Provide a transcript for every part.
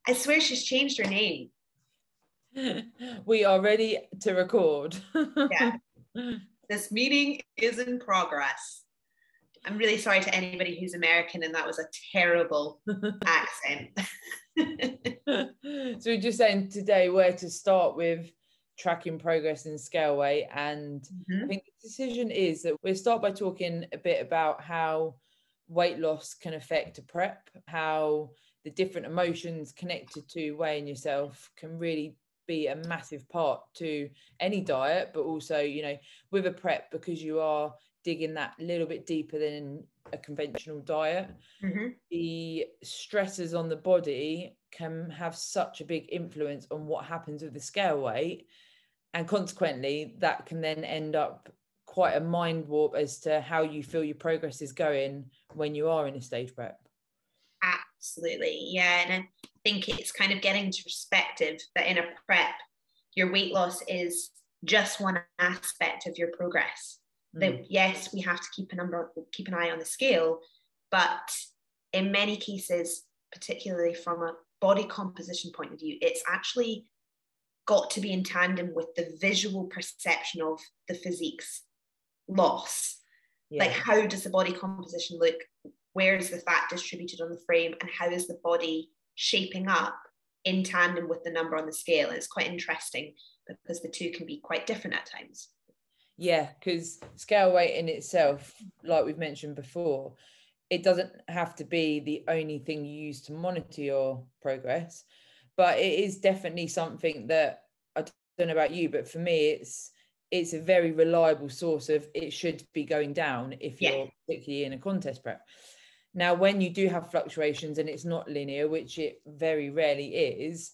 I swear she's changed her name. We are ready to record. Yeah. This meeting is in progress. I'm really sorry to anybody who's American, and that was a terrible accent. So we're just saying today where to start with tracking progress in scale weight. And I think the decision is that we'll start by talking a bit about how weight loss can affect a prep, how the different emotions connected to weighing yourself can really be a massive part to any diet, but also, you know, with a prep, because you are digging that little bit deeper than a conventional diet, the stresses on the body can have such a big influence on what happens with the scale weight, and consequently that can then end up quite a mind warp as to how you feel your progress is going when you are in a stage prep. Absolutely, yeah. And I think it's kind of getting to perspective that in a prep, your weight loss is just one aspect of your progress. That yes, we have to keep an eye on the scale, but in many cases, particularly from a body composition point of view, it's actually got to be in tandem with the visual perception of the physique's loss. Like, how does the body composition look? Where is the fat distributed on the frame, and how is the body shaping up in tandem with the number on the scale? And it's quite interesting because the two can be quite different at times. Yeah, because scale weight in itself, like we've mentioned before, it doesn't have to be the only thing you use to monitor your progress, but it is definitely something that, I don't know about you, but for me, it's a very reliable source of it should be going down if you're particularly in a contest prep. Now, when you do have fluctuations and it's not linear, which it very rarely is,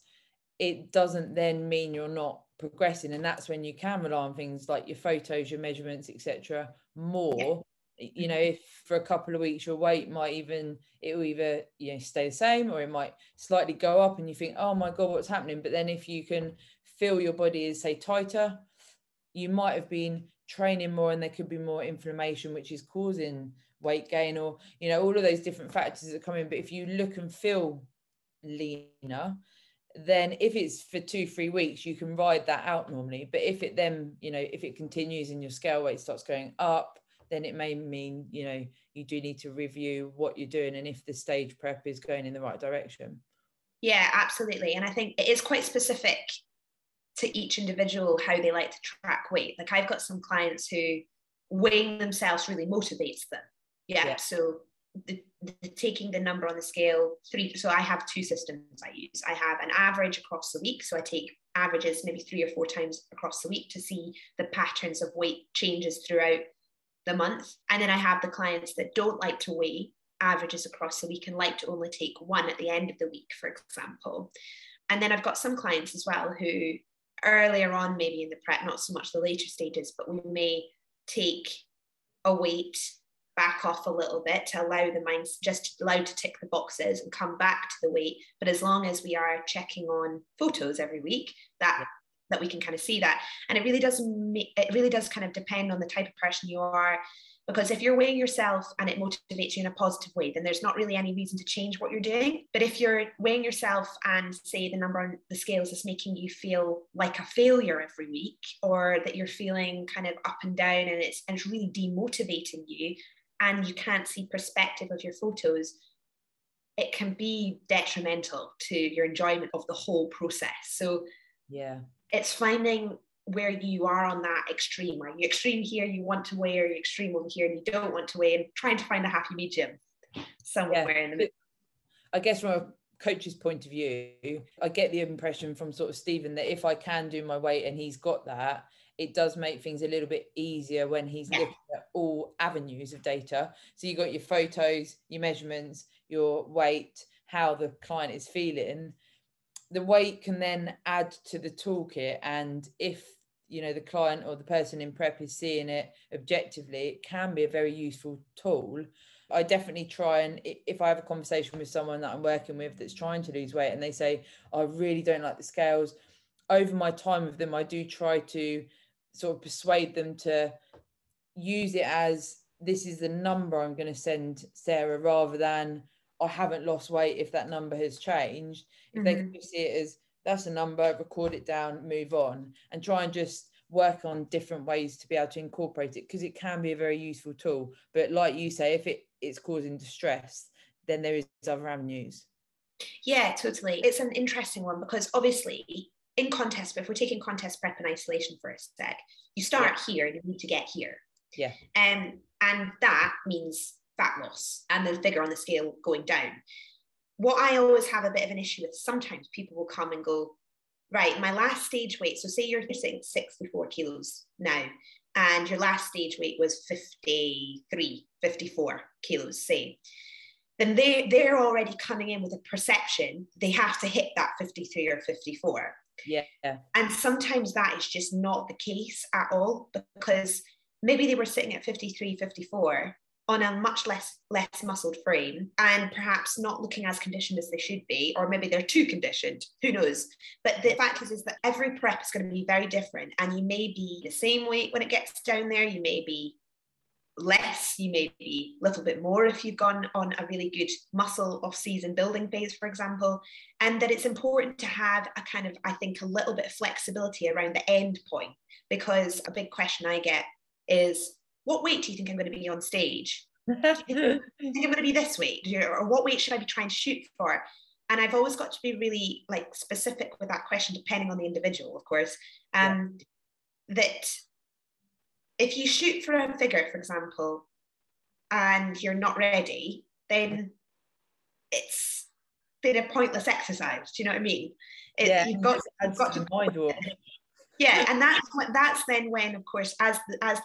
it doesn't then mean you're not progressing. And that's when you can rely on things like your photos, your measurements, etc. more. You know, if for a couple of weeks your weight might it'll either, you know, stay the same, or it might slightly go up and you think, oh my God, what's happening? But then if you can feel your body is, say, tighter, you might have been training more and there could be more inflammation, which is causing weight gain, or, you know, all of those different factors that come in. But if you look and feel leaner, then if it's for 2-3 weeks, you can ride that out normally. But if it then, you know, if it continues and your scale weight starts going up, then it may mean, you know, you do need to review what you're doing and if the stage prep is going in the right direction. Yeah, absolutely. And I think it is quite specific to each individual how they like to track weight. Like, I've got some clients who weighing themselves really motivates them. So the taking the number on the scale, so I have two systems I use. I have an average across the week, so I take averages maybe 3 or 4 times across the week to see the patterns of weight changes throughout the month. And then I have the clients that don't like to weigh averages across the week and like to only take one at the end of the week, for example. And then I've got some clients as well who earlier on, maybe in the prep, not so much the later stages, but we may take a weight back off a little bit to allow the mind just allowed to tick the boxes and come back to the weight. But as long as we are checking on photos every week, that we can kind of see that. And it really does kind of depend on the type of person you are, because if you're weighing yourself and it motivates you in a positive way, then there's not really any reason to change what you're doing. But if you're weighing yourself and say the number on the scales is making you feel like a failure every week, or that you're feeling kind of up and down and it's really demotivating you, and you can't see perspective of your photos, it can be detrimental to your enjoyment of the whole process. So it's finding where you are on that extreme. Are you extreme here, you want to weigh, or you extreme over here and you don't want to weigh, and trying to find a happy medium somewhere in the middle. I guess from a coach's point of view, I get the impression from sort of Stephen that if I can do my weight and he's got that, it does make things a little bit easier when he's looking at all avenues of data. So you got your photos, your measurements, your weight, how the client is feeling. The weight can then add to the toolkit, and if, you know, the client or the person in prep is seeing it objectively, it can be a very useful tool. I definitely try, and if I have a conversation with someone that I'm working with that's trying to lose weight and they say, I really don't like the scales, over my time with them, I do try to sort of persuade them to use it as, this is the number I'm going to send Sarah, rather than I haven't lost weight if that number has changed. If they can see it as that's a number, record it down, move on, and try and just work on different ways to be able to incorporate it, because it can be a very useful tool. But like you say, if it's causing distress, then there is other avenues. Yeah, totally. It's an interesting one, because obviously in contest, if we're taking contest prep in isolation for a sec, you start here and you need to get here. Yeah. And that means fat loss and the figure on the scale going down. What I always have a bit of an issue with, sometimes people will come and go, right, my last stage weight, so say you're sitting 64 kilos now, and your last stage weight was 53, 54 kilos, say, then they're already coming in with a perception they have to hit that 53 or 54. Yeah. And sometimes that is just not the case at all, because maybe they were sitting at 53, 54 on a much less muscled frame, and perhaps not looking as conditioned as they should be, or maybe they're too conditioned, who knows. But the fact is that every prep is going to be very different, and you may be the same weight when it gets down there, you may be less, you may be a little bit more if you've gone on a really good muscle off-season building phase, for example. And that it's important to have a kind of, I think, a little bit of flexibility around the end point, because a big question I get is, what weight do you think I'm going to be on stage? Do you think I'm going to be this weight? Or what weight should I be trying to shoot for? And I've always got to be really like specific with that question, depending on the individual, of course. That if you shoot for a figure, for example, and you're not ready, then it's been a pointless exercise. Do you know what I mean? You've got to mind war. Yeah, and that's then when, of course, as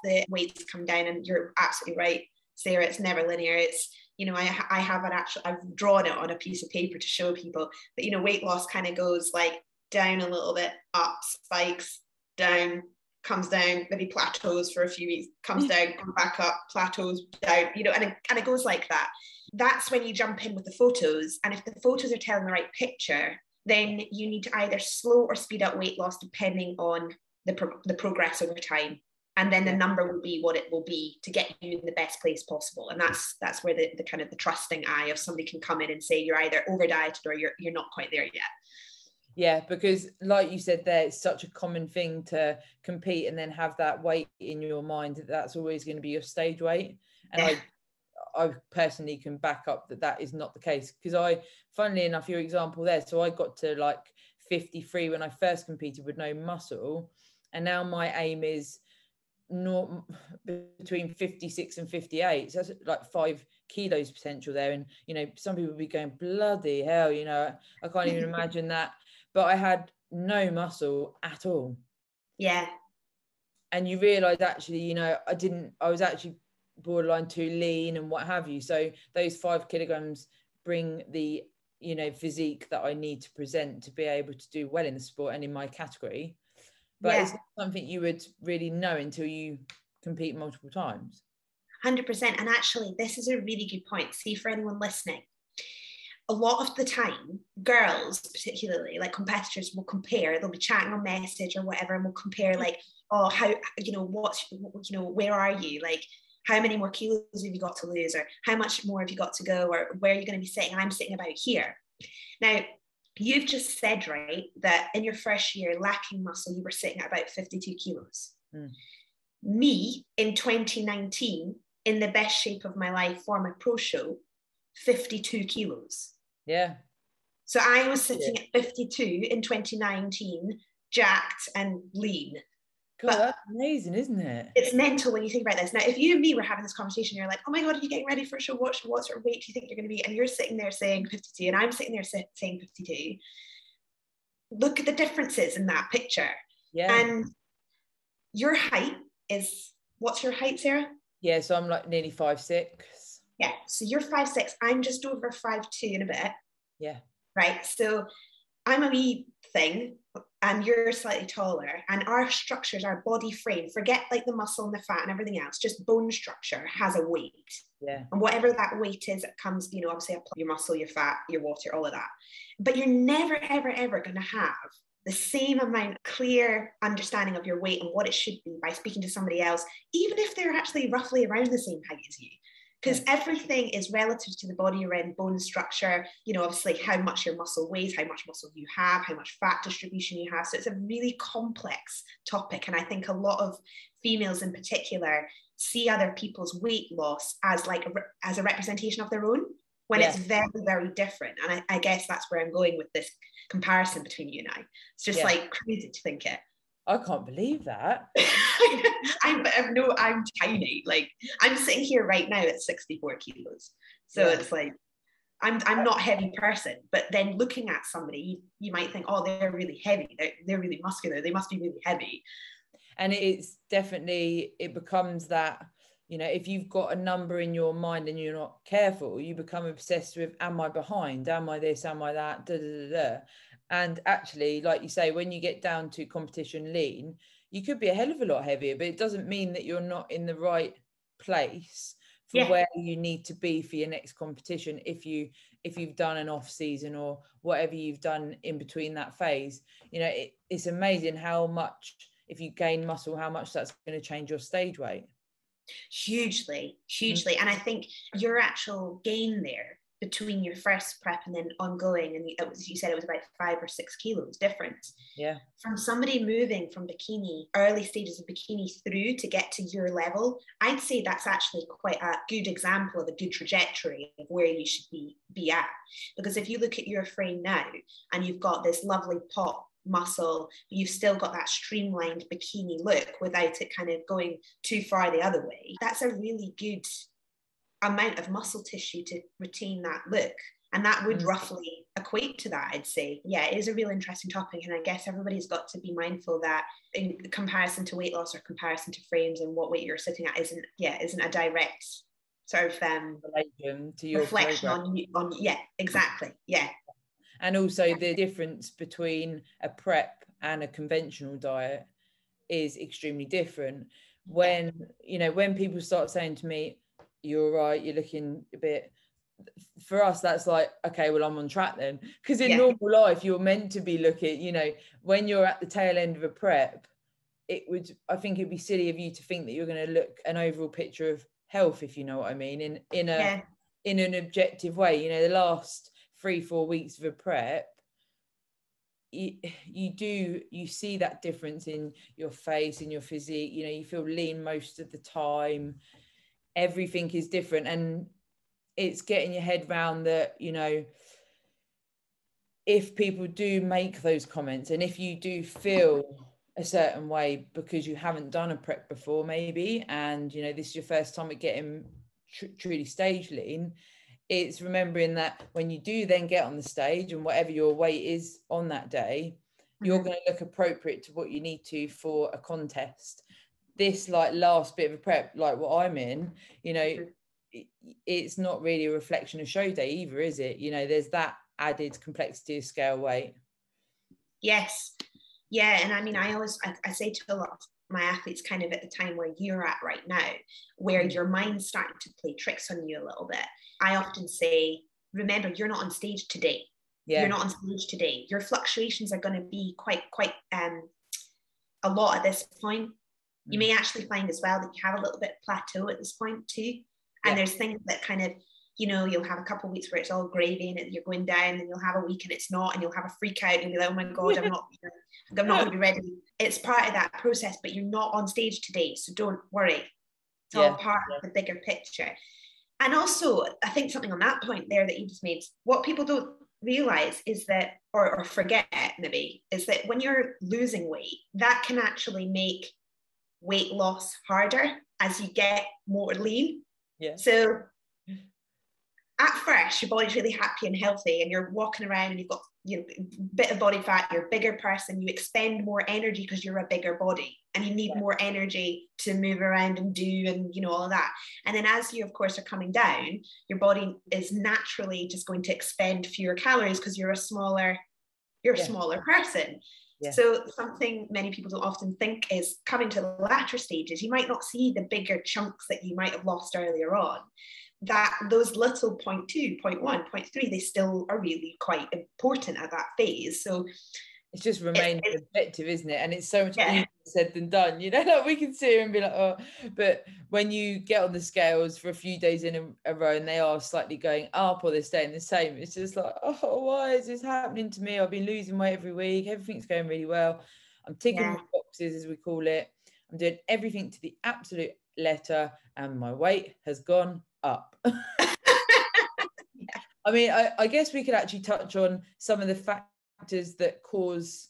the weights come down, and you're absolutely right, Sarah, it's never linear. It's, you know, I've drawn it on a piece of paper to show people that, you know, weight loss kind of goes like down a little bit, up, spikes, down, comes down, maybe plateaus for a few weeks, comes down, comes back up, plateaus, down, you know, and it goes like that. That's when you jump in with the photos, and if the photos are telling the right picture, then you need to either slow or speed up weight loss depending on the progress over time. And then the number will be what it will be to get you in the best place possible. And that's where the kind of the trusting eye of somebody can come in and say, you're either over dieted or you're not quite there yet. Yeah, because like you said there, it's such a common thing to compete and then have that weight in your mind that's always going to be your stage weight. And I personally can back up that is not the case, because funnily enough, your example there, so I got to like 53 when I first competed with no muscle, and now my aim is not between 56 and 58, so that's like 5 kilos potential there. And you know, some people will be going, bloody hell, you know, I can't even imagine that. But I had no muscle at all. Yeah. And you realize actually, you know, I was actually borderline too lean and what have you. So those 5 kilograms bring the, you know, physique that I need to present to be able to do well in the sport and in my category. But it's not something you would really know until you compete multiple times. 100%. And actually, this is a really good point. See, for anyone listening, a lot of the time, girls, particularly like competitors, will compare. They'll be chatting on message or whatever, and will compare like, oh, how, you know, where are you? Like, how many more kilos have you got to lose? Or how much more have you got to go? Or where are you going to be sitting? And I'm sitting about here. Now, you've just said, right, that in your first year lacking muscle, you were sitting at about 52 kilos. Me, in 2019, in the best shape of my life for my pro show, 52 kilos. Yeah. So I was sitting at 52 in 2019, jacked and lean. God, but that's amazing, isn't it? It's mental when you think about this. Now, if you and me were having this conversation, you're like, oh my God, are you getting ready for a show? What sort of weight do you think you're going to be? And you're sitting there saying 52, and I'm sitting there saying 52. Look at the differences in that picture. Yeah. And your height is, what's your height, Sarah? Yeah, so I'm like nearly 5'6". Yeah, so you're 5'6". I'm just over 5'2" in a bit. Yeah. Right, so I'm a wee thing, and you're slightly taller, and our structures, our body frame, forget like the muscle and the fat and everything else, just bone structure has a weight. Yeah. And whatever that weight is, it comes, you know, obviously your muscle, your fat, your water, all of that. But you're never, ever, ever going to have the same amount clear understanding of your weight and what it should be by speaking to somebody else, even if they're actually roughly around the same height as you. because everything is relative to the body around bone structure, obviously how much your muscle weighs, how much muscle you have, how much fat distribution you have. So it's a really complex topic. And I think a lot of females in particular see other people's weight loss as like as a representation of their own, when it's very, very different. And I guess that's where I'm going with this comparison between you and I. It's just like crazy to think it. I can't believe that. I'm tiny. Like, I'm sitting here right now at 64 kilos. So it's like, I'm not a heavy person, but then looking at somebody, you might think, oh, they're really heavy. They're really muscular. They must be really heavy. And it's definitely, it becomes that, if you've got a number in your mind and you're not careful, you become obsessed with, am I behind? Am I this? Am I that? Da, da, da, da. And actually, like you say, when you get down to competition lean, you could be a hell of a lot heavier, but it doesn't mean that you're not in the right place for where you need to be for your next competition. If you've done an off season or whatever you've done in between that phase, it's amazing how much, if you gain muscle, how much that's going to change your stage weight. Hugely. And I think your actual gain there between your first prep and then ongoing, and you said it was about 5 or 6 kilos difference. Yeah. From somebody moving from bikini, early stages of bikini through to get to your level, I'd say that's actually quite a good example of a good trajectory of where you should be at. Because if you look at your frame now and you've got this lovely pot muscle, but you've still got that streamlined bikini look without it kind of going too far the other way, that's a really good amount of muscle tissue to retain that look. And that would roughly equate to that, I'd say. Yeah, it is a real interesting topic. And I guess everybody's got to be mindful that in comparison to weight loss or comparison to frames and what weight you're sitting at isn't a direct sort of relation to your reflection on exactly. Yeah. And also the difference between a prep and a conventional diet is extremely different. When people start saying to me, you're right, you're looking a bit, for us that's like, okay, well, I'm on track then, because in normal life you're meant to be looking, when you're at the tail end of a prep, I think it'd be silly of you to think that you're going to look an overall picture of health, if you know what I mean, in an objective way. The last 3-4 weeks of a prep, you see that difference in your face, in your physique. You feel lean most of the time. Everything is different, and it's getting your head round that, if people do make those comments, and if you do feel a certain way because you haven't done a prep before maybe, and this is your first time at getting truly stage lean, it's remembering that when you do then get on the stage, and whatever your weight is on that day, you're going to look appropriate to what you need to for a contest. This last bit of a prep, like what I'm in, it's not really a reflection of show day either, is it? There's that added complexity of scale weight. Yes. Yeah. And I mean, I say to a lot of my athletes, kind of at the time where you're at right now, where your mind's starting to play tricks on you a little bit, I often say, remember, you're not on stage today. You're not on stage today. Your fluctuations are going to be quite a lot at this point. You may actually find as well that you have a little bit of plateau at this point too. And there's things that kind of, you'll have a couple of weeks where it's all gravy and you're going down, and you'll have a week and it's not, and you'll have a freak out and you'll be like, oh my God, I'm not going to be ready. It's part of that process, but you're not on stage today. So don't worry. It's all part of the bigger picture. And also, I think something on that point there that you just made, what people don't realize is that, or forget maybe, is that when you're losing weight, that can actually make weight loss harder as you get more lean. So at first your body's really happy and healthy, and you're walking around and you've got a bit of body fat, you're a bigger person, you expend more energy because you're a bigger body and you need more energy to move around and do, and all of that. And then as you of course are coming down, your body is naturally just going to expend fewer calories because you're a smaller person. So something many people don't often think is, coming to the latter stages, you might not see the bigger chunks that you might have lost earlier on. That those little 0.2, 0.1, 0.3, they still are really quite important at that phase. So It's just remaining objective, isn't it? And it's so much yeah. easier said than done, you know. Like we can sit here and be like, oh, but when you get on the scales for a few days in a row and they are slightly going up or they're staying the same, it's just like, oh, why is this happening to me? I've been losing weight every week, everything's going really well, I'm ticking the boxes, as we call it, I'm doing everything to the absolute letter, and my weight has gone up. I mean, I guess we could actually touch on some of the factors that cause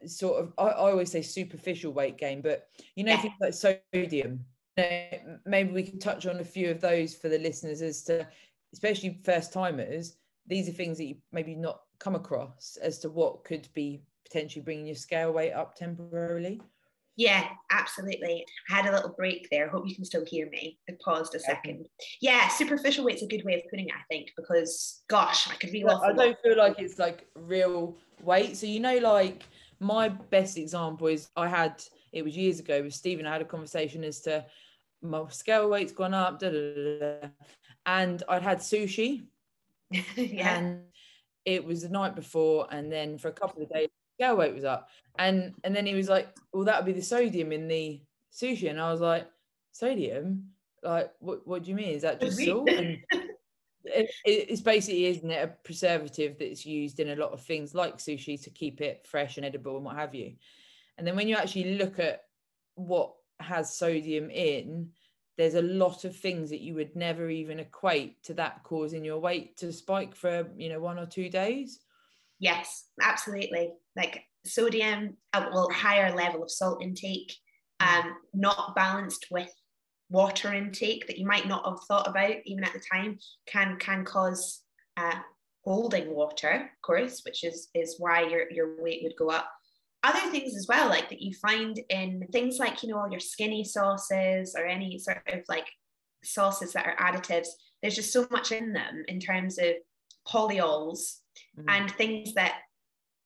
sort of, I always say superficial weight gain, but you know, things like sodium. You know, maybe we can touch on a few of those for the listeners, as to, especially first timers, these are things that you maybe not come across as to what could be potentially bringing your scale weight up temporarily. Yeah, absolutely. I had a little break there. Hope you can still hear me. I paused a second. Yeah, superficial weight's a good way of putting it, I think, because gosh, I could reel off. I don't feel like it's like real weight. So, you know, like my best example is it was years ago with Stephen, I had a conversation as to my scale weight's gone up, and I'd had sushi. And it was the night before, and then for a couple of days scale weight was up, and then he was like, well, that would be the sodium in the sushi, and I was like, sodium, like what do you mean, is that just salt? And it's basically, isn't it, a preservative that's used in a lot of things like sushi to keep it fresh and edible and what have you. And then when you actually look at what has sodium in, there's a lot of things that you would never even equate to that causing your weight to spike for, you know, 1 or 2 days. Yes, absolutely. Like sodium, well, higher level of salt intake, not balanced with water intake that you might not have thought about even at the time, can cause holding water, of course, which is why your weight would go up. Other things as well, like that you find in things like, you know, all your skinny sauces or any sort of like sauces that are additives, there's just so much in them in terms of polyols and things that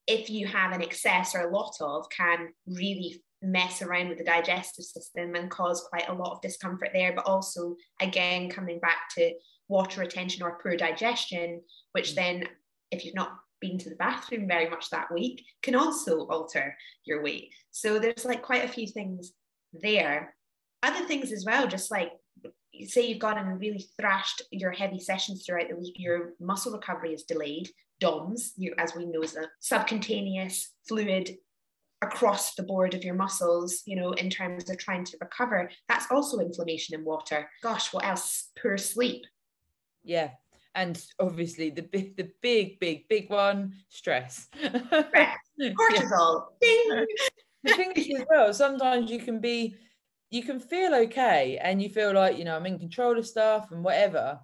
if you have an excess or a lot of, can really mess around with the digestive system and cause quite a lot of discomfort there. But also, again, coming back to water retention or poor digestion, which then, if you've not been to the bathroom very much that week, can also alter your weight. So there's like quite a few things there. Other things as well, just like say you've gone and really thrashed your heavy sessions throughout the week, your muscle recovery is delayed. DOMS, as we know, is a subcutaneous fluid across the board of your muscles, you know, in terms of trying to recover. That's also inflammation in water. Gosh, what else? Poor sleep. Yeah. And obviously the big one, stress. Stress. Cortisol. Ding. The thing is as well, sometimes you can feel okay and you feel like, you know, I'm in control of stuff and whatever.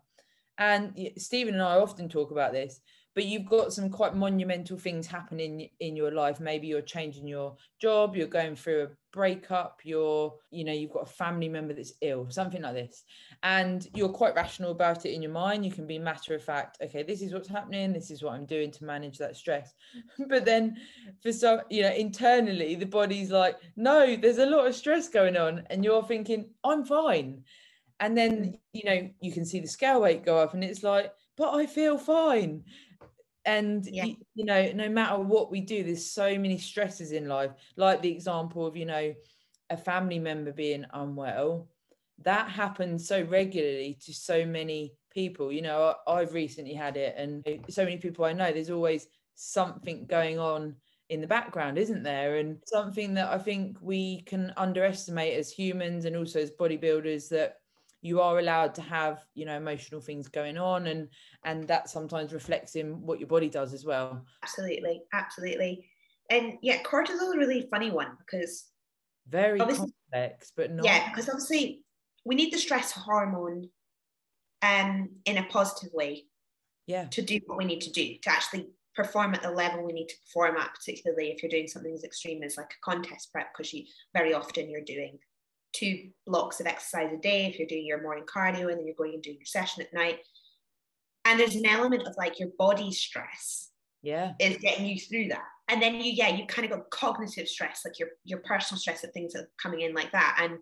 And Stephen and I often talk about this, but you've got some quite monumental things happening in your life. Maybe you're changing your job, you're going through a breakup, you've got a family member that's ill, something like this. And you're quite rational about it in your mind. You can be matter of fact, okay, this is what's happening, this is what I'm doing to manage that stress. But then for some, you know, internally the body's like, no, there's a lot of stress going on, and you're thinking, I'm fine. And then, you know, you can see the scale weight go up and it's like, but I feel fine. And, you know, no matter what we do, there's so many stresses in life, like the example of, you know, a family member being unwell. That happens so regularly to so many people. You know, I've recently had it, and so many people I know, there's always something going on in the background, isn't there? And something that I think we can underestimate as humans and also as bodybuilders, that you are allowed to have, you know, emotional things going on, and that sometimes reflects in what your body does as well. Absolutely. And yeah, cortisol is a really funny one, because very complex, but not. Yeah, because obviously we need the stress hormone in a positive way to do what we need to do, to actually perform at the level we need to perform at, particularly if you're doing something as extreme as like a contest prep, because very often you're doing 2 blocks of exercise a day if you're doing your morning cardio, and then you're going and doing your session at night. And there's an element of like your body stress is getting you through that. And then you kind of got cognitive stress, like your personal stress of things that are coming in like that. And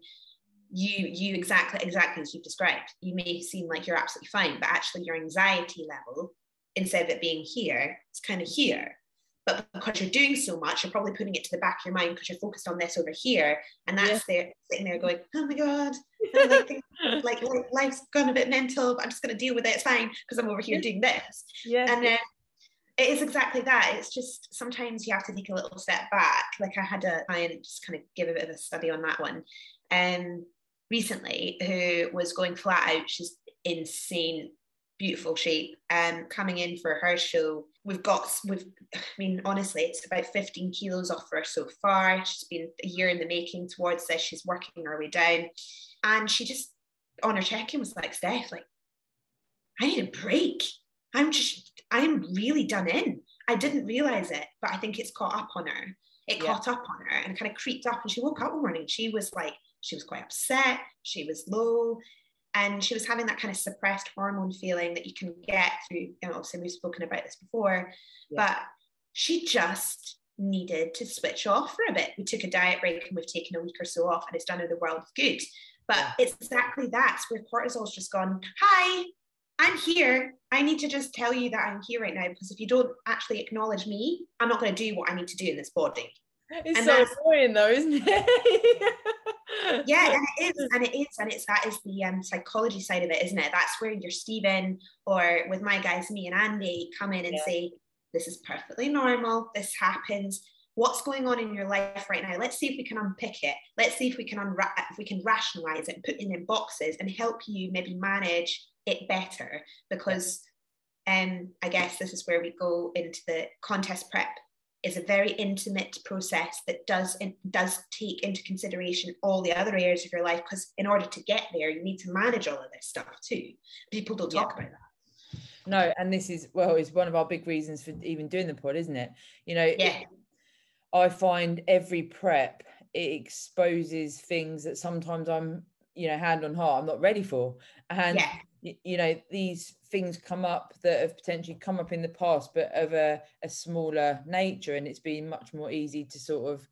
you exactly as you've described, you may seem like you're absolutely fine, but actually your anxiety level, instead of it being here, it's kind of here. but because you're doing so much, you're probably putting it to the back of your mind because you're focused on this over here, and that's there sitting there going, oh my god, like life's gone a bit mental, but I'm just going to deal with it, it's fine because I'm over here doing this. And then it is exactly that. It's just sometimes you have to take a little step back. Like I had a client just kind of give a bit of a study on that one recently, who was going flat out. She's insane, beautiful shape, and coming in for her show, I mean, honestly, it's about 15 kilos off her so far. She's been a year in the making towards this. She's working her way down, and she just on her check-in was like, Steff, like, I need a break. I'm really done in. I didn't realize it, but I think it's caught up on her. It caught up on her and kind of creeped up, and she woke up one morning. She was quite upset. She was low, and she was having that kind of suppressed hormone feeling that you can get through, you know, obviously we've spoken about this before, but she just needed to switch off for a bit. We took a diet break and we've taken a week or so off, and it's done her the world of good. But it's exactly that. It's where cortisol's just gone, hi, I'm here. I need to just tell you that I'm here right now, because if you don't actually acknowledge me, I'm not going to do what I need to do in this body. It's so annoying though, isn't it? Yeah, and that is the psychology side of it, isn't it? That's where your Stephen, or with my guys, me and Andy, come in and say, this is perfectly normal, this happens, what's going on in your life right now? Let's see if we can unpick it. Let's see if we can rationalize it and put it in boxes and help you maybe manage it better. Because I guess this is where we go into the contest prep. Is a very intimate process that does take into consideration all the other areas of your life, because in order to get there, you need to manage all of this stuff too. People don't talk about that. No, and this is one of our big reasons for even doing the pod, isn't it? You know, I find every prep, it exposes things that sometimes I'm, you know, hand on heart, I'm not ready for. And you know, these things come up that have potentially come up in the past, but of a smaller nature, and it's been much more easy to sort of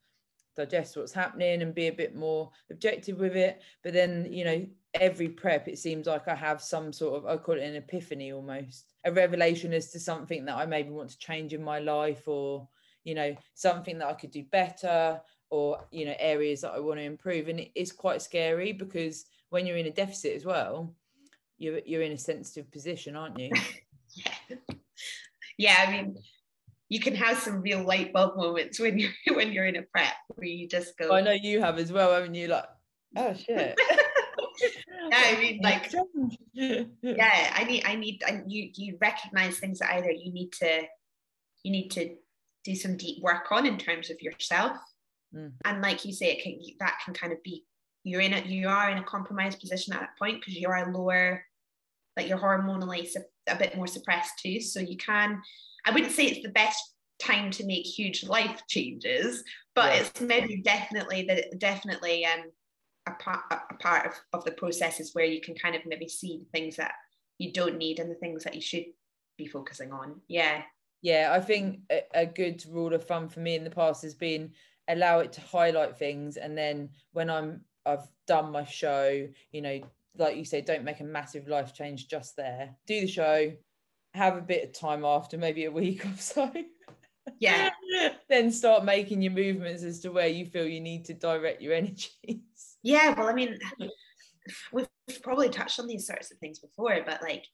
digest what's happening and be a bit more objective with it. But then, you know, every prep, it seems like I have some sort of, I call it an epiphany, almost a revelation as to something that I maybe want to change in my life, or, you know, something that I could do better, or, you know, areas that I want to improve. And it is quite scary, because when you're in a deficit as well, you're in a sensitive position, aren't you? I mean, you can have some real light bulb moments when you're in a prep, where you just go, I know you have as well, haven't you? Like, oh shit. I mean, like, you recognize things that either you need to do some deep work on in terms of yourself, and like you say, that can kind of be, you are in a compromised position at that point, because you are lower, like you're hormonally a bit more suppressed too. So you can, I wouldn't say it's the best time to make huge life changes, but it's maybe definitely a part of the process is where you can kind of maybe see the things that you don't need and the things that you should be focusing on. I think a good rule of thumb for me in the past has been allow it to highlight things, and then when I've done my show, you know, like you say, don't make a massive life change just there. Do the show, have a bit of time after, maybe a week or so. Then start making your movements as to where you feel you need to direct your energies. Well, I mean, we've probably touched on these sorts of things before, but like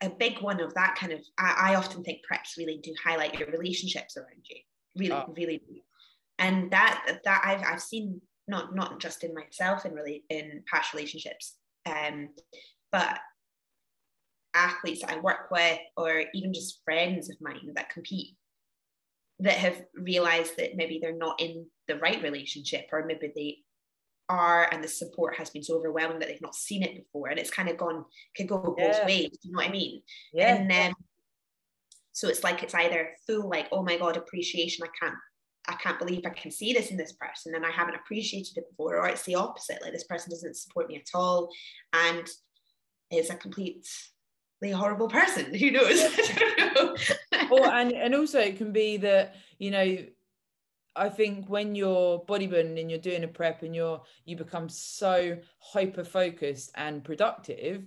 a big one of that kind of, I often think preps really do highlight your relationships around you. Really do. And that I've seen, not just in myself in past relationships, but athletes that I work with, or even just friends of mine that compete, that have realized that maybe they're not in the right relationship, or maybe they are, and the support has been so overwhelming that they've not seen it before, and it's kind of could go both ways. You know what I mean? And so it's like, it's either full like, oh my god, appreciation, I can't believe I can see this in this person and I haven't appreciated it before, or it's the opposite, like this person doesn't support me at all and is a completely horrible person. Who knows? I don't know. and also it can be that, you know, I think when you're bodybuilding and you're doing a prep and you become so hyper focused and productive,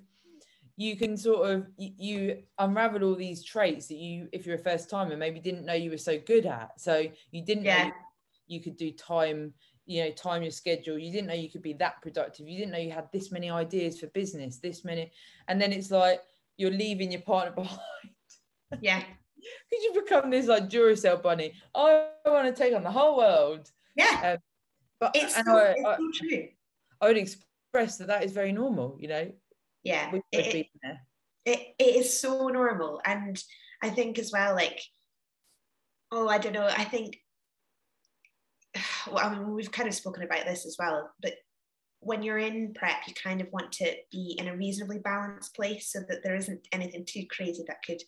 you can sort of, you unravel all these traits that you, if you're a first timer, maybe didn't know you were so good at. So you didn't know you could do time, time your schedule. You didn't know you could be that productive. You didn't know you had this many ideas for business, this many. And then it's like you're leaving your partner behind. Yeah. Because you become this like Duracell bunny. I want to take on the whole world. Yeah. But it's so true. I would express that is very normal, Yeah. It is so normal. And I think as well, like, I don't know, I think, well, I mean, we've kind of spoken about this as well, but when you're in prep, you kind of want to be in a reasonably balanced place so that there isn't anything too crazy that could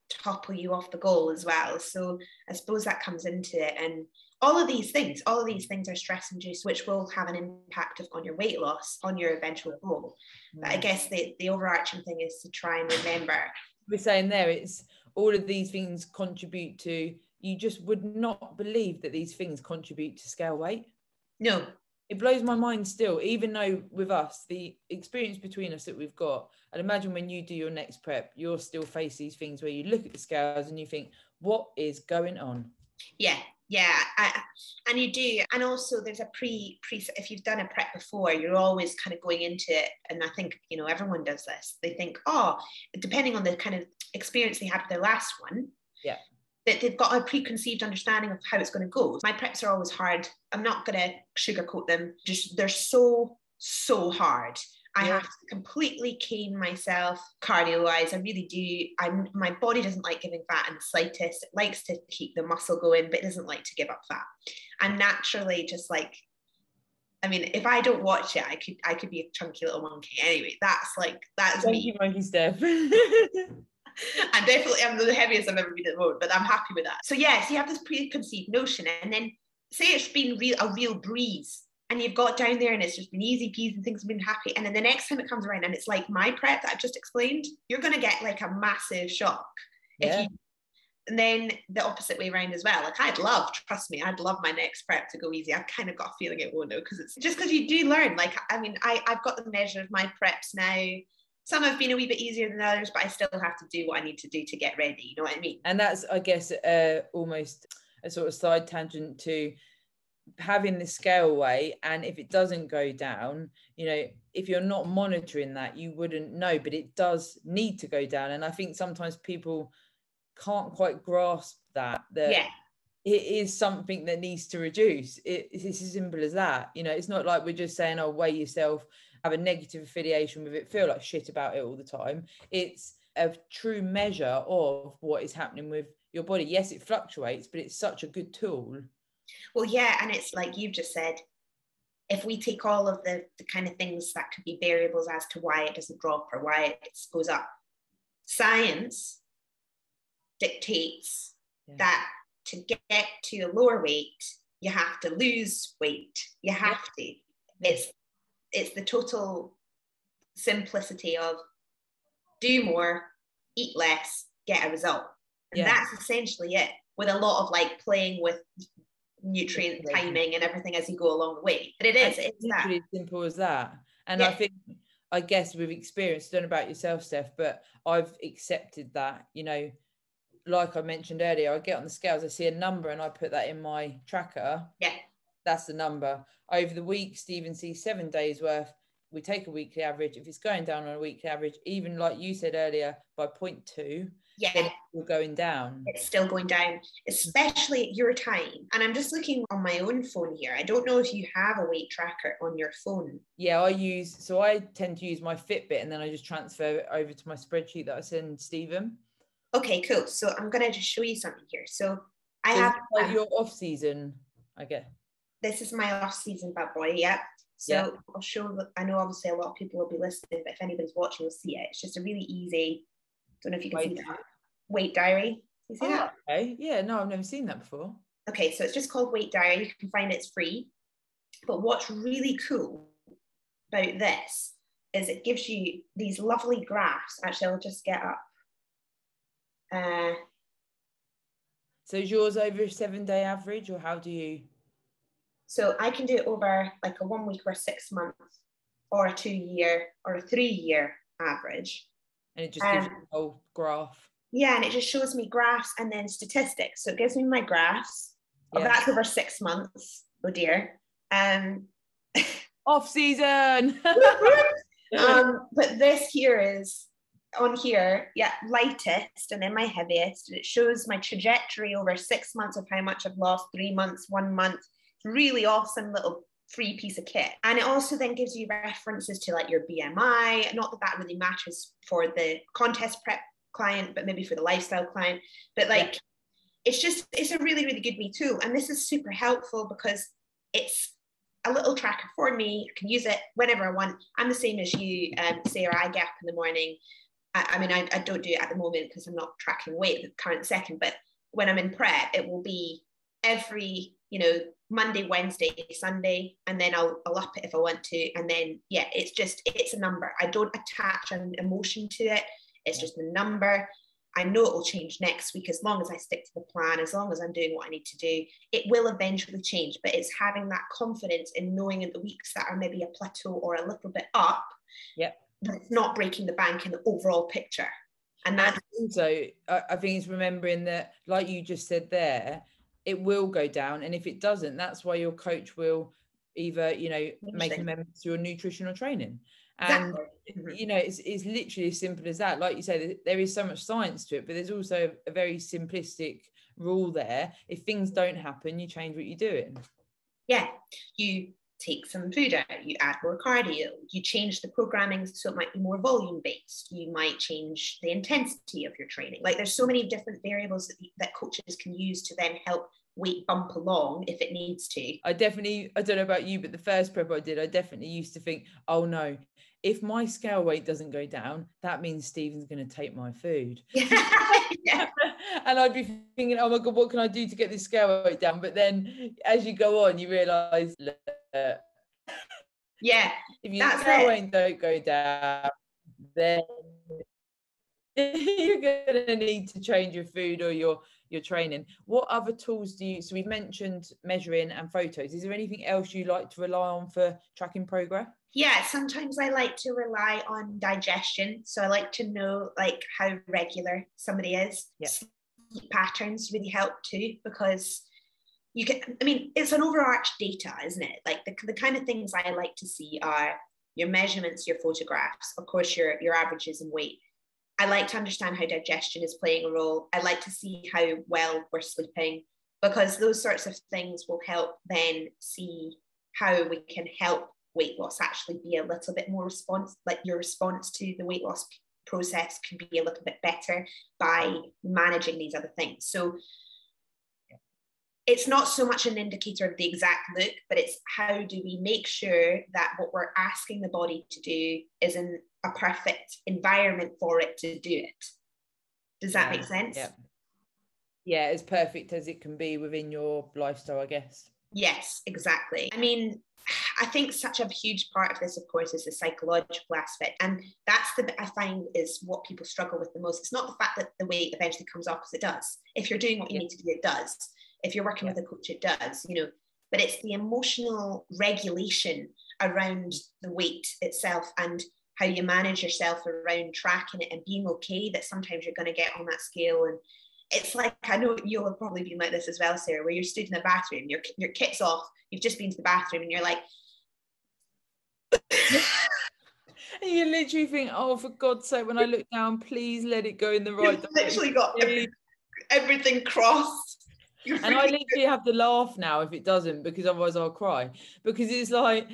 topple you off the goal as well. So I suppose that comes into it. And all of these things are stress induced, which will have an impact on your weight loss, on your eventual goal. But I guess the overarching thing is to try and remember. We're saying there, it's all of these things contribute to, you just would not believe that these things contribute to scale weight. No. It blows my mind still, even though with us, the experience between us that we've got, I'd imagine when you do your next prep, you'll still face these things where you look at the scales and you think, what is going on? Yeah. And you do. And also there's a pre if you've done a prep before, you're always kind of going into it. And I think, everyone does this. They think, depending on the kind of experience they had with their last one. Yeah. That they've got a preconceived understanding of how it's going to go. My preps are always hard. I'm not going to sugarcoat them. They're so hard. I have to completely cane myself cardio-wise. I really do. My body doesn't like giving fat in the slightest. It likes to keep the muscle going, but it doesn't like to give up fat. I'm naturally just like, I mean, if I don't watch it, I could be a chunky little monkey. Anyway, that's me. Monkey Steff. I'm the heaviest I've ever been at the moment, but I'm happy with that. So yes, you have this preconceived notion, and then say it's been a real breeze, and you've got down there and it's just been easy peasy and things have been happy, and then the next time it comes around and it's like my prep that I've just explained, you're going to get like a massive shock. And then the opposite way around as well. Like trust me, I'd love my next prep to go easy. I've kind of got a feeling it won't, though, because it's just because you do learn. Like, I mean, I've got the measure of my preps now. Some have been a wee bit easier than others, but I still have to do what I need to do to get ready. You know what I mean? And that's, I guess, almost a sort of side tangent to having the scale weight. And if it doesn't go down, if you're not monitoring that, you wouldn't know, but it does need to go down. And I think sometimes people can't quite grasp that it is something that needs to reduce. It's as simple as that. It's not like we're just saying, weigh yourself, have a negative affiliation with it, feel like shit about it all the time. It's a true measure of what is happening with your body. Yes, it fluctuates, but it's such a good tool. Well, yeah, and it's like you've just said, if we take all of the kind of things that could be variables as to why it doesn't drop or why it goes up, science dictates that to get to a lower weight, you have to lose weight. You have to. It's the total simplicity of do more, eat less, get a result. And that's essentially it, with a lot of like playing with nutrient timing and everything as you go along the way. But it's literally as simple as that. And I guess with experience, I don't know about yourself, Steff, but I've accepted that, like I mentioned earlier, I get on the scales, I see a number and I put that in my tracker. Yeah. That's the number. Over the week, Stephen sees 7 days worth. We take a weekly average. If it's going down on a weekly average, even like you said earlier, by 0.2, then it's still going down. It's still going down, especially at your time. And I'm just looking on my own phone here. I don't know if you have a weight tracker on your phone. Yeah, I tend to use my Fitbit and then I just transfer it over to my spreadsheet that I send Stephen. Okay, cool. So I'm going to just show you something here. So I have like your off season, I guess. This is my off season bad boy, So I'll show, I know obviously a lot of people will be listening, but if anybody's watching, will see it. It's just a really easy, don't know if you can see that, weight diary. You see that? Okay, yeah, no, I've never seen that before. Okay, so it's just called Weight Diary. You can find it's free. But what's really cool about this is it gives you these lovely graphs. Actually, I'll just get up. So is yours over a 7-day average, or how do you? So I can do it over like a 1 week or 6 month or a 2 year or a 3 year. average. And it just gives you a whole graph. Yeah, and it just shows me graphs and then statistics. So it gives me my graphs. Oh, that's over 6 months. Oh dear. Off season. But this here is on here, lightest, and then my heaviest. And it shows my trajectory over 6 months of how much I've lost, 3 months, 1 month. Really awesome little free piece of kit. And it also then gives you references to like your BMI. Not that that really matters for the contest prep client, but maybe for the lifestyle client. But like, it's a really, really good wee tool. And this is super helpful because it's a little tracker for me. I can use it whenever I want. I'm the same as you, Sarah. I get up in the morning. I mean, I don't do it at the moment because I'm not tracking weight at the current second, but when I'm in prep, it will be every, Monday, Wednesday, Sunday, and then I'll up it if I want to. And then, it's a number. I don't attach an emotion to it. It's just a number. I know it will change next week as long as I stick to the plan, as long as I'm doing what I need to do. It will eventually change, but it's having that confidence in knowing in the weeks that are maybe a plateau or a little bit up, that it's not breaking the bank in the overall picture. And that's also, I think it's remembering that, like you just said there, it will go down. And if it doesn't, that's why your coach will either, make amendments to your nutritional training. And, it's literally as simple as that. Like you say, there is so much science to it, but there's also a very simplistic rule there. If things don't happen, you change what you're doing. Yeah, you take some food out, you add more cardio, you change the programming so it might be more volume based, you might change the intensity of your training. Like there's so many different variables that coaches can use to then help weight bump along if it needs to. I don't know about you, but the first prep I did, I definitely used to think, oh no, if my scale weight doesn't go down, that means Stephen's going to take my food. And I'd be thinking, oh my God, what can I do to get this scale weight down? But then as you go on, you realise, if your scale weight don't go down, then you're going to need to change your food or your training. What other tools do you, so we've mentioned measuring and photos. Is there anything else you like to rely on for tracking progress? Yeah, sometimes I like to rely on digestion. So I like to know like how regular somebody is. Sleep patterns really help too, because you can, it's an overarched data, isn't it? Like the kind of things I like to see are your measurements, your photographs, of course, your averages and weight. I like to understand how digestion is playing a role. I like to see how well we're sleeping, because those sorts of things will help then see how we can help weight loss actually be a little bit more like your response to the weight loss process can be a little bit better by managing these other things. So it's not so much an indicator of the exact look, but it's how do we make sure that what we're asking the body to do is in a perfect environment for it to do it. Does that make sense? Yeah, as perfect as it can be within your lifestyle, I guess. Yes, exactly. I think such a huge part of this, of course, is the psychological aspect. And that's the bit I find is what people struggle with the most. It's not the fact that the weight eventually comes off, because it does. If you're doing what you need to do, it does. If you're working with a coach, it does, but it's the emotional regulation around the weight itself and how you manage yourself around tracking it and being okay that sometimes you're going to get on that scale. And it's like, I know you'll have probably been like this as well, Sarah, where you're stood in the bathroom, your kit's off, you've just been to the bathroom and you're like, and you literally think, oh, for God's sake, when I look down, please let it go in the right direction. Literally got everything crossed. And I literally have to laugh now if it doesn't, because otherwise I'll cry, because it's like,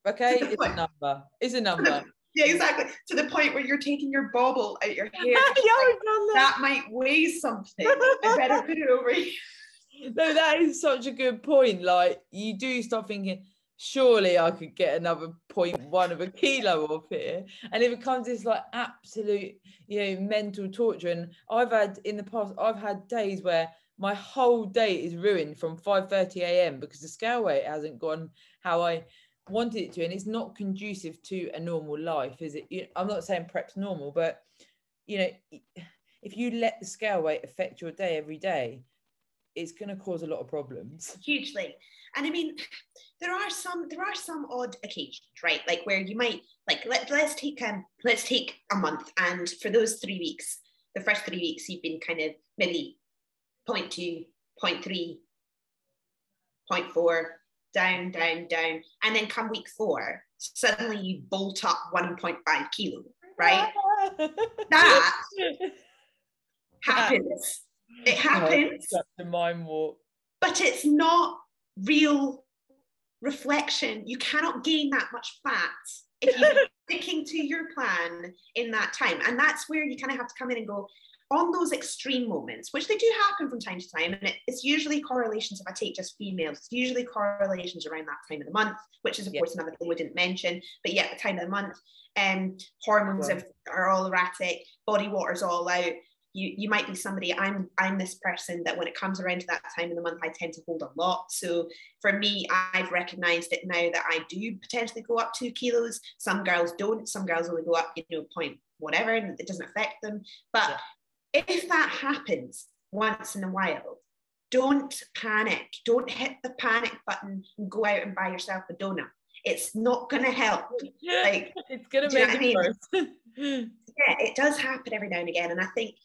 okay, it's a number. Yeah, exactly. To the point where you're taking your bauble out your hair. That might weigh something. I better put it over here. No, that is such a good point. Like, you do start thinking, surely I could get another 0.1 of a kilo off here. And it becomes this like absolute, mental torture. And I've had days where my whole day is ruined from 5:30 a.m. because the scale weight hasn't gone how I wanted it to, and it's not conducive to a normal life, is it? I'm not saying prep's normal, but if you let the scale weight affect your day every day, it's going to cause a lot of problems. Hugely. And I mean, there are some odd occasions, right? Like where you might, like, let's take a month, and for those 3 weeks, the first 3 weeks, you've been kind of maybe 0.2, 0.3, 0.4, down, and then come week 4, suddenly you bolt up 1.5 kilo, right? That happens. It happens. Such a mind warp. But it's not real reflection. You cannot gain that much fat if you're sticking to your plan in that time. And that's where you kind of have to come in and go, on those extreme moments, which they do happen from time to time, and it's usually correlations. If I take just females, it's usually correlations around that time of the month, which is of course another thing we didn't mention. But yeah, the time of the month, hormones are all erratic, body water's all out. You might be somebody, I'm this person that when it comes around to that time of the month, I tend to hold a lot. So for me, I've recognized it now that I do potentially go up 2 kilos. Some girls don't. Some girls only go up, point whatever, and it doesn't affect them. But if that happens once in a while, don't panic. Don't hit the panic button and go out and buy yourself a donut. It's not going to help. Like, it's going to make it worse. Yeah, it does happen every now and again. And I think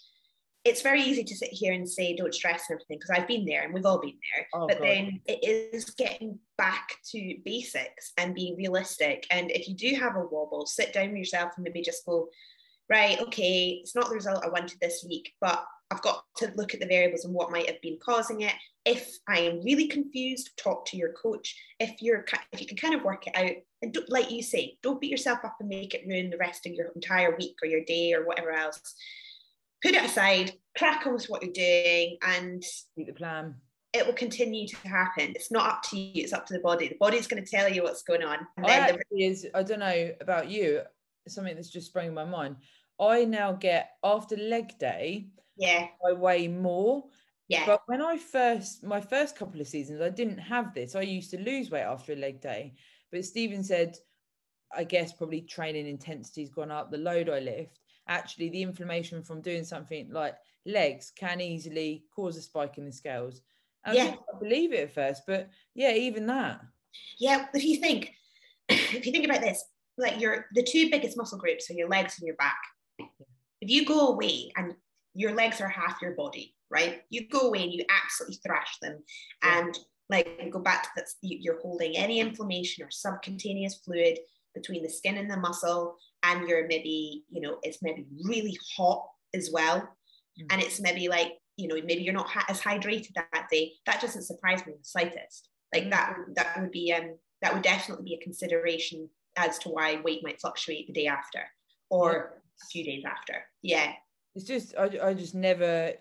it's very easy to sit here and say, don't stress and everything, because I've been there and we've all been there. Then it is getting back to basics and being realistic. And if you do have a wobble, sit down with yourself and maybe just go, right, okay, it's not the result I wanted this week, but I've got to look at the variables and what might have been causing it. If I am really confused, talk to your coach. If you can kind of work it out, and like you say, don't beat yourself up and make it ruin the rest of your entire week or your day or whatever else. Put it aside, crack on with what you're doing, and keep the plan. It will continue to happen. It's not up to you, it's up to the body. The body's going to tell you what's going on. And I don't know about you, something that's just sprung in my mind. I now get, after leg day, I weigh more. Yeah. But when my first couple of seasons, I didn't have this. I used to lose weight after a leg day. But Stephen said, I guess probably training intensity's gone up, the load I lift. Actually, the inflammation from doing something like legs can easily cause a spike in the scales. I didn't believe it at first, but yeah, even that. Yeah, if you think about this, like the 2 biggest muscle groups are your legs and your back. If you go away, and your legs are half your body, right? You go away and you absolutely thrash them, and like go back to that, you're holding any inflammation or subcutaneous fluid between the skin and the muscle, and you're maybe, it's maybe really hot as well, and it's maybe like, maybe you're not as hydrated that day. That doesn't surprise me in the slightest. Like that would definitely be a consideration as to why weight might fluctuate the day after or a few days after. Yeah, it's just I just never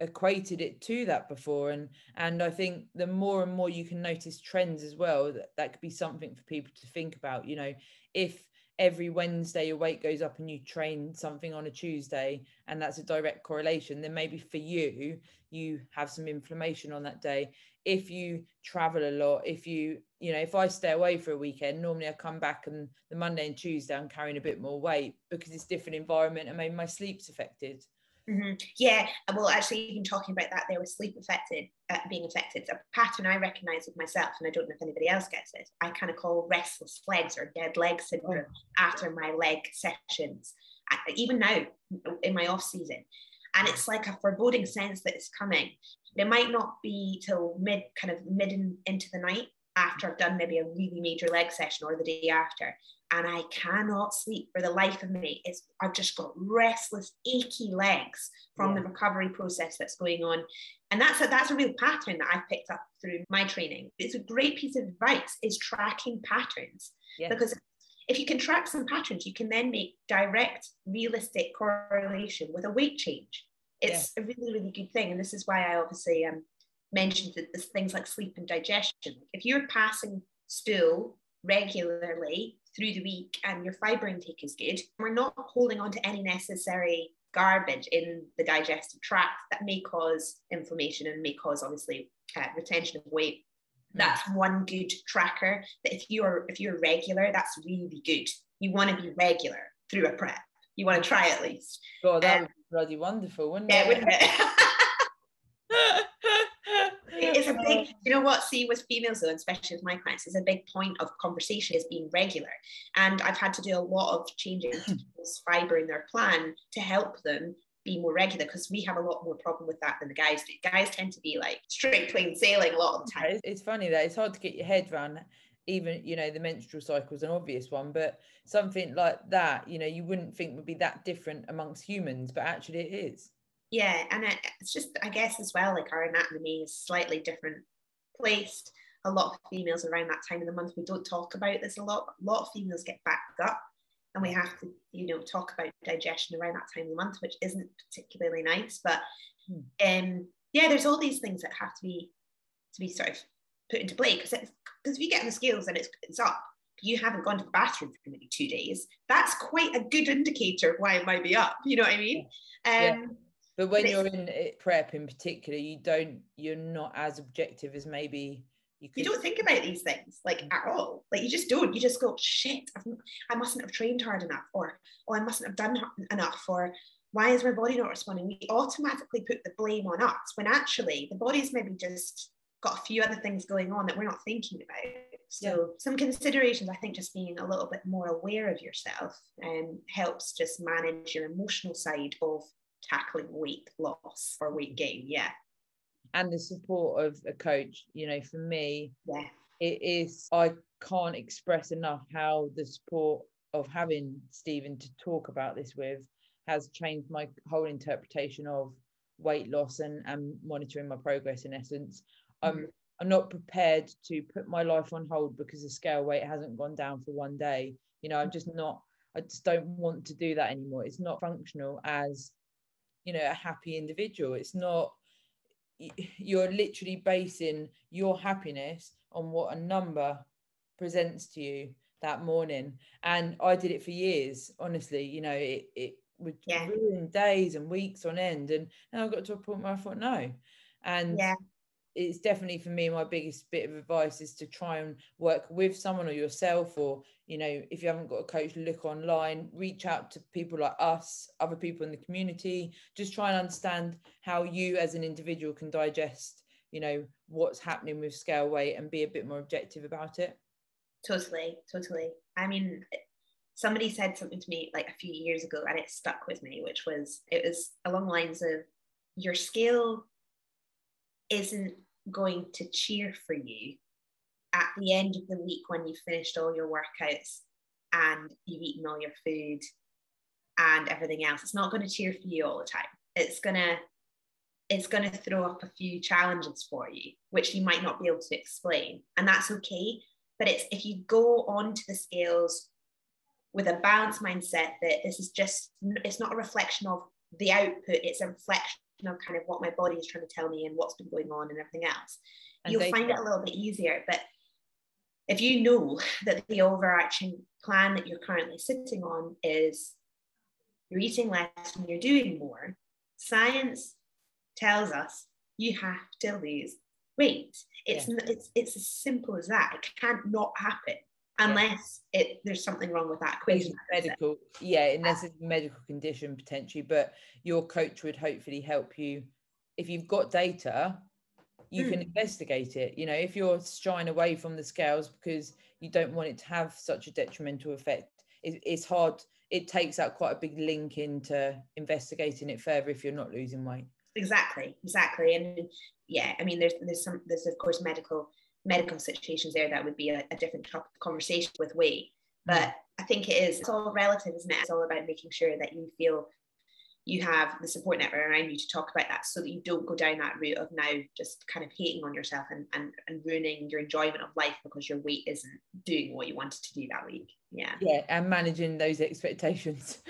equated it to that before, and I think the more and more you can notice trends as well, that could be something for people to think about. If every Wednesday your weight goes up and you train something on a Tuesday, and that's a direct correlation, then maybe for you have some inflammation on that day. If you travel a lot, if I stay away for a weekend, normally I come back and the Monday and Tuesday I'm carrying a bit more weight because it's different environment and maybe my sleep's affected. Mm-hmm. Yeah, well, actually, even talking about that there with sleep being affected, a pattern I recognize with myself, and I don't know if anybody else gets it, I kind of call restless legs or dead leg syndrome after my leg sessions, even now in my off season. And it's like a foreboding sense that it's coming. It might not be till mid into the night after I've done maybe a really major leg session or the day after, and I cannot sleep for the life of me. I've just got restless, achy legs from the recovery process that's going on. And that's a real pattern that I've picked up through my training. It's a great piece of advice, is tracking patterns. Because if you can track some patterns, you can then make direct, realistic correlation with a weight change. It's a really, really good thing. And this is why I obviously mentioned that there's things like sleep and digestion. If you're passing stool regularly through the week and your fiber intake is good, we're not holding on to any necessary garbage in the digestive tract that may cause inflammation and may cause obviously retention of weight. That's one good tracker. That if you're regular, that's really good. You want to be regular through a prep. You want to try at least. God, that would be bloody wonderful, wouldn't it? Yeah, wouldn't it? think, you know what, see with females though, especially with my clients, is a big point of conversation is being regular. And I've had to do a lot of changing to people's fibre in their plan to help them be more regular, because we have a lot more problem with that than the guys do. Guys tend to be like straight plain sailing a lot of the time. It's funny that it's hard to get your head around. Even, you know, the menstrual cycle is an obvious one, but something like that, you know, you wouldn't think would be that different amongst humans, but actually it is. Yeah, and it's just, I guess as well, like our anatomy is slightly different placed. A lot of females around that time of the month, we don't talk about this a lot. A lot of females get backed up, and we have to, you know, talk about digestion around that time of the month, which isn't particularly nice. But yeah, there's all these things that have to be sort of put into play, because if you get on the scales and it's up, you haven't gone to the bathroom for maybe 2 days, that's quite a good indicator of why it might be up. You know what I mean? Yeah. But when you're in prep in particular, you're not as objective as maybe you don't think about these things like at all. Like you just don't. You just go, shit, I mustn't have trained hard enough, or oh, I mustn't have done enough, or why is my body not responding? We automatically put the blame on us when actually the body's maybe just got a few other things going on that we're not thinking about. So some considerations, I think, just being a little bit more aware of yourself helps just manage your emotional side of tackling weight loss or weight gain. And the support of a coach, you know, for me, it is, I can't express enough how the support of having Stephen to talk about this with has changed my whole interpretation of weight loss and monitoring my progress. In essence, I'm not prepared to put my life on hold because the scale weight hasn't gone down for one day. You know, I just don't want to do that anymore. It's not functional as, you know, a happy individual. It's not, you're literally basing your happiness on what a number presents to you that morning. And I did it for years, honestly. You know, it would ruin days and weeks on end, and I got to a point where I thought no. And it's definitely, for me, my biggest bit of advice is to try and work with someone or yourself, or, you know, if you haven't got a coach, look online, reach out to people like us, other people in the community, just try and understand how you as an individual can digest, you know, what's happening with scale weight and be a bit more objective about it. Totally. I mean, somebody said something to me like a few years ago and it stuck with me, which was, it was along the lines of, your scale isn't going to cheer for you at the end of the week when you've finished all your workouts and you've eaten all your food and everything else. It's not going to cheer for you all the time. It's going to throw up a few challenges for you, which you might not be able to explain, and that's okay. But it's, if you go onto the scales with a balanced mindset that this is just, it's not a reflection of the output, it's a reflection of kind of what my body is trying to tell me and what's been going on and everything else, and you'll find it a little bit easier. But if you know that the overarching plan that you're currently sitting on is you're eating less and you're doing more, science tells us you have to lose weight. It's as simple as that. It can't not happen unless there's something wrong with that equation. Medical, unless it's a medical condition potentially, but your coach would hopefully help you. If you've got data, you can investigate it. You know, if you're shying away from the scales because you don't want it to have such a detrimental effect, it's hard. It takes out quite a big link into investigating it further if you're not losing weight. Exactly. And I mean, there's of course medical situations there that would be a different topic of conversation with weight, but I think it's all relative, isn't it? It's all about making sure that you feel you have the support network around you to talk about that, so that you don't go down that route of now just kind of hating on yourself and ruining your enjoyment of life because your weight isn't doing what you wanted to do that week. And managing those expectations.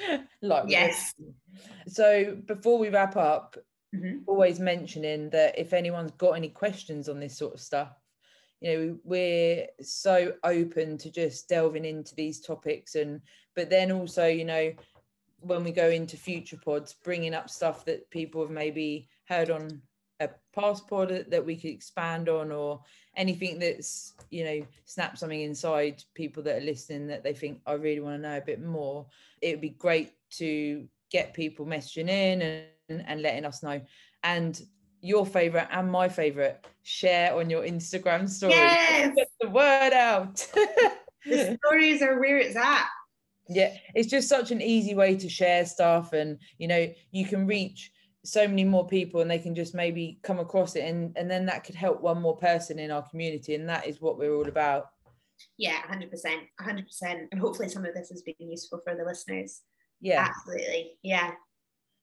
So before we wrap up, always mentioning that if anyone's got any questions on this sort of stuff, you know, we're so open to just delving into these topics, but then also, you know, when we go into future pods, bringing up stuff that people have maybe heard on a past pod that we could expand on, or anything that's, you know, snap something inside people that are listening that they think, I really want to know a bit more. It would be great to get people messaging in and letting us know. And your favorite and my favorite, share on your Instagram story. Yes. Get the word out. The stories are where it's at. Yeah, it's just such an easy way to share stuff, and you know, you can reach so many more people and they can just maybe come across it, and then that could help one more person in our community, and that is what we're all about. Yeah, 100%, and hopefully some of this has been useful for the listeners. Yeah, absolutely. Yeah.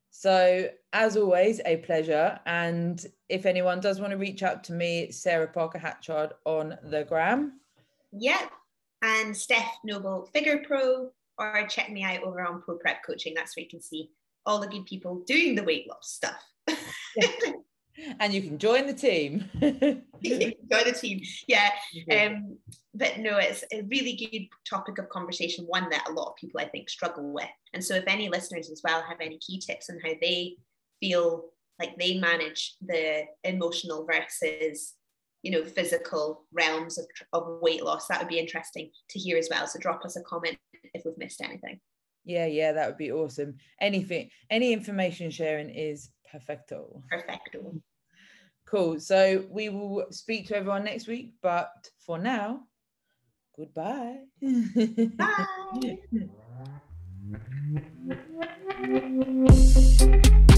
So as always, a pleasure. And if anyone does want to reach out to me, it's sarahparkerhatchard on the gram. Yeah. And Steff Noble Figure Pro, or check me out over on Pro Prep Coaching. That's where you can see all the good people doing the weight loss stuff. And you can join the team. Join the team. Yeah. But no, it's a really good topic of conversation, one that a lot of people I think struggle with. And so if any listeners as well have any key tips on how they feel like they manage the emotional versus, you know, physical realms of weight loss, that would be interesting to hear as well. So drop us a comment if we've missed anything. Yeah, that would be awesome. Any information sharing is perfecto. Cool. So we will speak to everyone next week, but for now, goodbye. Bye.